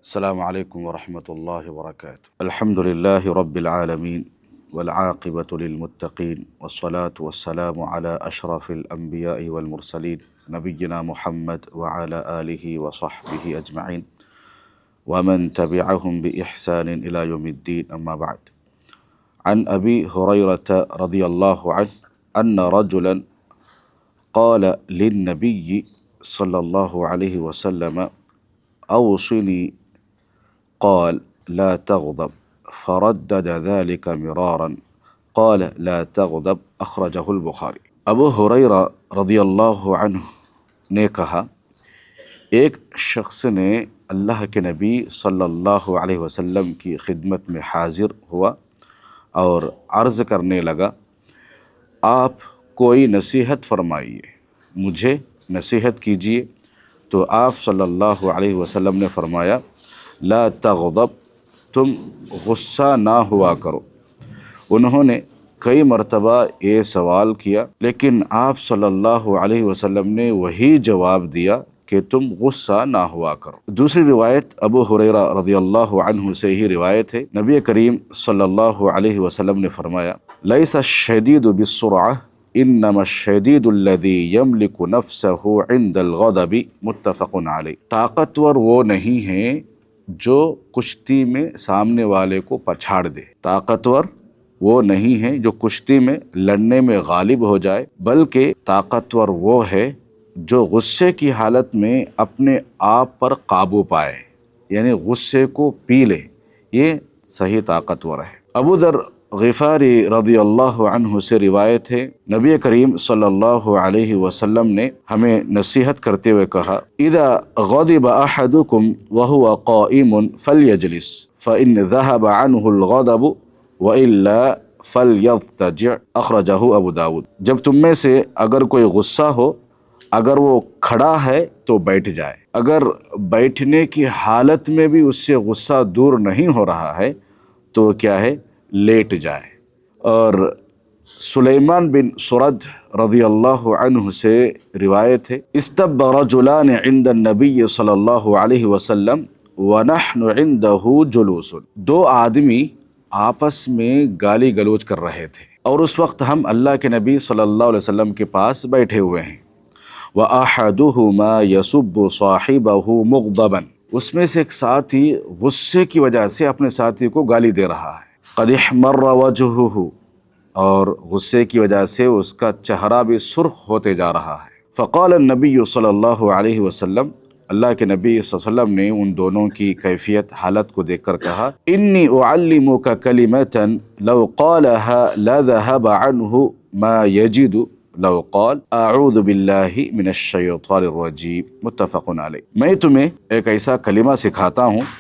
السلام عليكم ورحمة الله وبركاته. الحمد لله رب العالمين والعاقبة للمتقين والصلاة والسلام على أشرف الأنبياء والمرسلين نبينا محمد وعلى آله وصحبه أجمعين ومن تبعهم بإحسان إلى يوم الدين. أما بعد، عن أبي هريرة رضي الله عنه أن رجلا قال للنبي صلى الله عليه وسلم أوصني قال لا تغضب فردد ذلك مرارا قال لا تغضب اخرجہ البخاری۔ ابو ہریرہ رضی اللہ عنہ نے کہا، ایک شخص نے اللہ کے نبی صلی اللہ علیہ وسلم کی خدمت میں حاضر ہوا اور عرض کرنے لگا، آپ کوئی نصیحت فرمائیے، مجھے نصیحت کیجیے۔ تو آپ صلی اللہ علیہ وسلم نے فرمایا، لا تغضب، تم غصہ نہ ہوا کرو۔ انہوں نے کئی مرتبہ یہ سوال کیا، لیکن آپ صلی اللہ علیہ وسلم نے وہی جواب دیا کہ تم غصہ نہ ہوا کرو۔ دوسری روایت ابو ہریرہ رضی اللہ عنہ سے ہی روایت ہے، نبی کریم صلی اللہ علیہ وسلم نے فرمایا، لیس الشدید بالسرعہ انما الشدید الذی یملک نفسہ عند الغضب، متفق علیہ۔ طاقتور وہ نہیں ہے جو کشتی میں سامنے والے کو پچھاڑ دے، طاقتور وہ نہیں ہے جو کشتی میں لڑنے میں غالب ہو جائے، بلکہ طاقتور وہ ہے جو غصے کی حالت میں اپنے آپ پر قابو پائے، یعنی غصے کو پی لے، یہ صحیح طاقتور ہے۔ ابو ذر غفاری رضی اللہ عنہ سے روایت ہے، نبی کریم صلی اللہ علیہ وسلم نے ہمیں نصیحت کرتے ہوئے کہا، اذا غضب احدکم وهو قائم فلیجلس فان ذهب عنه الغضب والا فلیضطجع، اخرجہ ابو داود۔ جب تم میں سے اگر کوئی غصہ ہو، اگر وہ کھڑا ہے تو بیٹھ جائے، اگر بیٹھنے کی حالت میں بھی اس سے غصہ دور نہیں ہو رہا ہے تو کیا ہے، لیٹ جائے۔ اور سلیمان بن سرد رضی اللہ عنہ سے روایت ہے، استب رجلان عند النبی صلی اللہ علیہ وسلم ونحن عنده جلوس، دو آدمی آپس میں گالی گلوچ کر رہے تھے اور اس وقت ہم اللہ کے نبی صلی اللہ علیہ وسلم کے پاس بیٹھے ہوئے ہیں۔ وَأَحَدُهُمَا يَسُبُّ صَاحِبَهُ مُغْضَبًا، اس میں سے ایک ساتھی غصے کی وجہ سے اپنے ساتھی کو گالی دے رہا ہے، قَدْ احْمَرَّ وَجْهُهُ، اور غصے کی وجہ سے اس کا چہرہ بھی سرخ ہوتے جا رہا ہے۔ فقال النبی صلی اللہ علیہ وسلم، اللہ کے نبی صلی اللہ علیہ وسلم نے ان دونوں کی کیفیت حالت کو دیکھ کر کہا، انی اعلمک کلمتا لو قالها لذهب عنه ما یجد لو قال اعوذ باللہ من الشیطان الرجیم، متفق علیہ۔ میں تمہیں ایک ایسا کلمہ سکھاتا ہوں،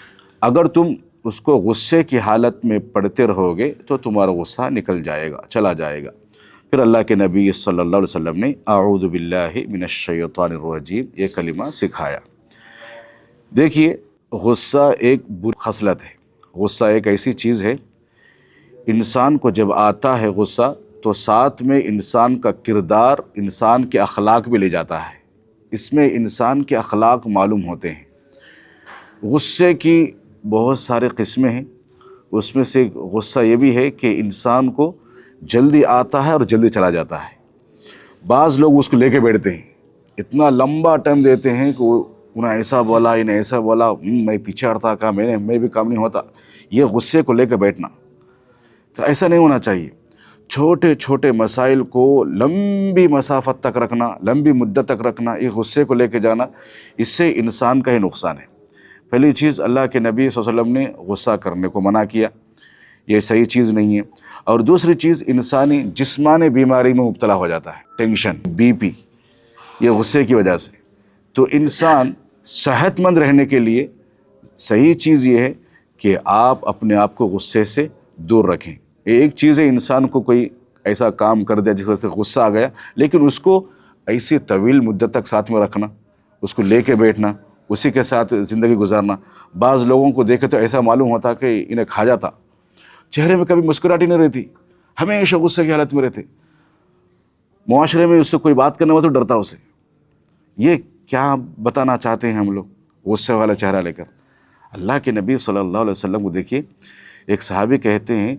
اگر تم اس کو غصے کی حالت میں پڑھتے رہو گے تو تمہارا غصہ نکل جائے گا، چلا جائے گا۔ پھر اللہ کے نبی صلی اللہ علیہ وسلم نے اعوذ باللہ من الشیطان الرجیم یہ کلمہ سکھایا۔ دیکھیے، غصہ ایک بری خصلت ہے، غصہ ایک ایسی چیز ہے، انسان کو جب آتا ہے غصہ تو ساتھ میں انسان کا کردار، انسان کے اخلاق بھی لے جاتا ہے، اس میں انسان کے اخلاق معلوم ہوتے ہیں۔ غصے کی بہت سارے قسمیں ہیں، اس میں سے غصہ یہ بھی ہے کہ انسان کو جلدی آتا ہے اور جلدی چلا جاتا ہے۔ بعض لوگ اس کو لے کے بیٹھتے ہیں، اتنا لمبا ٹائم دیتے ہیں کہ انہیں ایسا بولا، انہیں ایسا بولا، میں پیچھے ہٹتا کہا، میں بھی کام نہیں ہوتا، یہ غصے کو لے کے بیٹھنا، تو ایسا نہیں ہونا چاہیے۔ چھوٹے چھوٹے مسائل کو لمبی مسافت تک رکھنا، لمبی مدت تک رکھنا، یہ غصے کو لے کے جانا، اس سے انسان کا ہی نقصان ہے۔ پہلی چیز، اللہ کے نبی صلی اللہ علیہ وسلم نے غصہ کرنے کو منع کیا، یہ صحیح چیز نہیں ہے۔ اور دوسری چیز، انسانی جسمانی بیماری میں مبتلا ہو جاتا ہے، ٹینشن، بی پی، یہ غصے کی وجہ سے۔ تو انسان صحت مند رہنے کے لیے صحیح چیز یہ ہے کہ آپ اپنے آپ کو غصے سے دور رکھیں۔ ایک چیز ہے انسان کو کوئی ایسا کام کر دیا جس وجہ سے غصہ آ گیا، لیکن اس کو ایسی طویل مدت تک ساتھ میں رکھنا، اس کو لے کے بیٹھنا، اسی کے ساتھ زندگی گزارنا۔ بعض لوگوں کو دیکھے تو ایسا معلوم ہوتا کہ انہیں کھا جاتا، چہرے میں کبھی مسکراہٹ ہی نہیں رہتی، ہمیشہ غصے کی حالت میں رہتے، معاشرے میں اس سے کوئی بات کرنا ہو تو ڈرتا اسے۔ یہ کیا بتانا چاہتے ہیں ہم لوگ غصے والا چہرہ لے کر؟ اللہ کے نبی صلی اللہ علیہ وسلم کو دیکھیے، ایک صحابی کہتے ہیں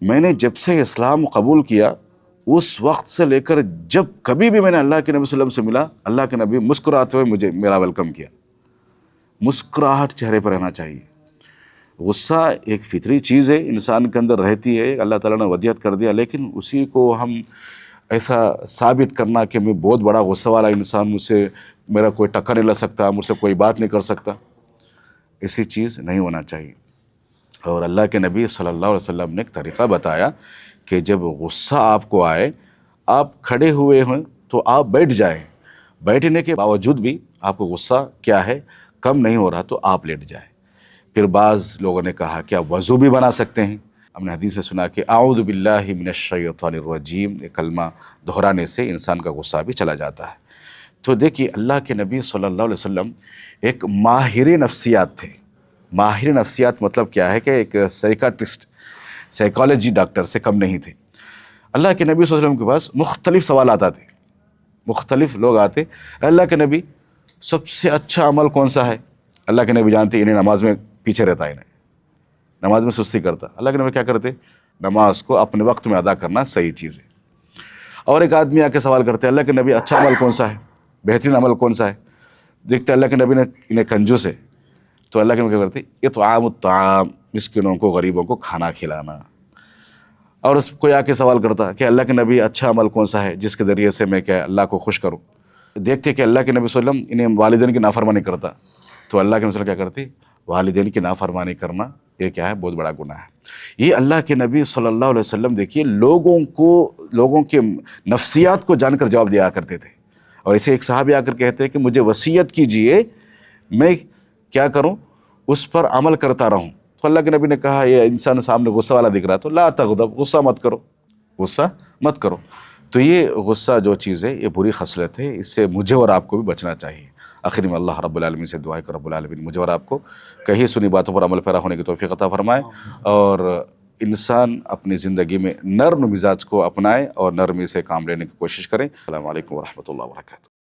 میں نے جب سے اسلام قبول کیا اس وقت سے لے کر جب کبھی بھی میں نے اللہ کے نبی صلی اللہ علیہ وسلم سے ملا، اللہ کے نبی مسکراتے ہوئے مجھے میرا ویلکم کیا۔ مسکراہٹ چہرے پر رہنا چاہیے۔ غصہ ایک فطری چیز ہے، انسان کے اندر رہتی ہے، اللہ تعالیٰ نے ودیعت کر دیا، لیکن اسی کو ہم ایسا ثابت کرنا کہ میں بہت بڑا غصہ والا انسان، مجھ سے میرا کوئی ٹکر نہیں لگ سکتا، مجھ سے کوئی بات نہیں کر سکتا، ایسی چیز نہیں ہونا چاہیے۔ اور اللہ کے نبی صلی اللہ علیہ وسلم نے ایک طریقہ بتایا کہ جب غصہ آپ کو آئے، آپ کھڑے ہوئے ہیں تو آپ بیٹھ جائیں، بیٹھنے کے باوجود بھی آپ کو غصہ کیا ہے کم نہیں ہو رہا تو آپ لیٹ جائیں۔ پھر بعض لوگوں نے کہا کہ آپ وضو بھی بنا سکتے ہیں۔ ہم نے حدیث سے سنا کہ اعوذ باللہ من الشیطان الرجیم، یہ کلمہ دہرانے سے انسان کا غصہ بھی چلا جاتا ہے۔ تو دیکھیے اللہ کے نبی صلی اللہ علیہ وسلم ایک ماہر نفسیات تھے۔ ماہر نفسیات مطلب کیا ہے کہ ایک سائیکاٹرسٹ، سائیکالوجی ڈاکٹر سے کم نہیں تھے۔ اللہ کے نبی صلی اللہ علیہ وسلم کے پاس مختلف سوالات آتے، مختلف لوگ آتے، اللہ کے نبی سب سے اچھا عمل کون سا ہے؟ اللہ کے نبی جانتے انہیں نماز میں پیچھے رہتا ہے، انہیں نماز میں سستی کرتا۔ اللہ کے نبی کیا کرتے؟ نماز کو اپنے وقت میں ادا کرنا صحیح چیز ہے۔ اور ایک آدمی آ کے سوال کرتے اللہ کے نبی اچھا عمل کون سا ہے، بہترین عمل کون سا ہے؟ دیکھتے اللہ کے نبی نے انہیں کنجوس ہے، تو اللہ کے نبی کیا کرتے؟ اطعام الطعام، مسکینوں کو غریبوں کو کھانا کھلانا۔ اور کوئی آ کے سوال کرتا کہ اللہ کے نبی اچھا عمل کون سا ہے جس کے ذریعے سے میں کیا اللہ کو خوش کروں؟ دیکھتے کہ اللہ کے نبی صلی اللہ علیہ وسلم انہیں والدین کی نافرمانی کرتا، تو اللہ کے نبی صلی اللہ علیہ وسلم کیا کرتے؟ والدین کی نافرمانی کرنا یہ کیا ہے؟ بہت بڑا گناہ ہے۔ یہ اللہ کے نبی صلی اللہ علیہ وسلم دیکھیے لوگوں کے نفسیات کو جان کر جواب دیا کرتے تھے۔ اور اسے ایک صحابی آ کر کہتے ہیں کہ مجھے وصیت کیجئے میں کیا کروں؟ اس پر عمل کرتا رہوں۔ تو اللہ کے نبی نے کہا یہ انسان سامنے غصہ والا دکھ رہا ہے تو لا تغضب، غصہ مت کرو، غصہ مت کرو۔ تو یہ غصہ جو چیز ہے یہ بری خصلت ہے، اس سے مجھے اور آپ کو بھی بچنا چاہیے۔ آخر میں اللہ رب العالمین سے دعا ہے کہ رب العالمین مجھے اور آپ کو کہی سنی باتوں پر عمل پیرا ہونے کی توفیق عطا فرمائے، اور انسان اپنی زندگی میں نرم مزاج کو اپنائے اور نرمی سے کام لینے کی کوشش کریں۔ السلام علیکم ورحمۃ اللہ وبرکاتہ۔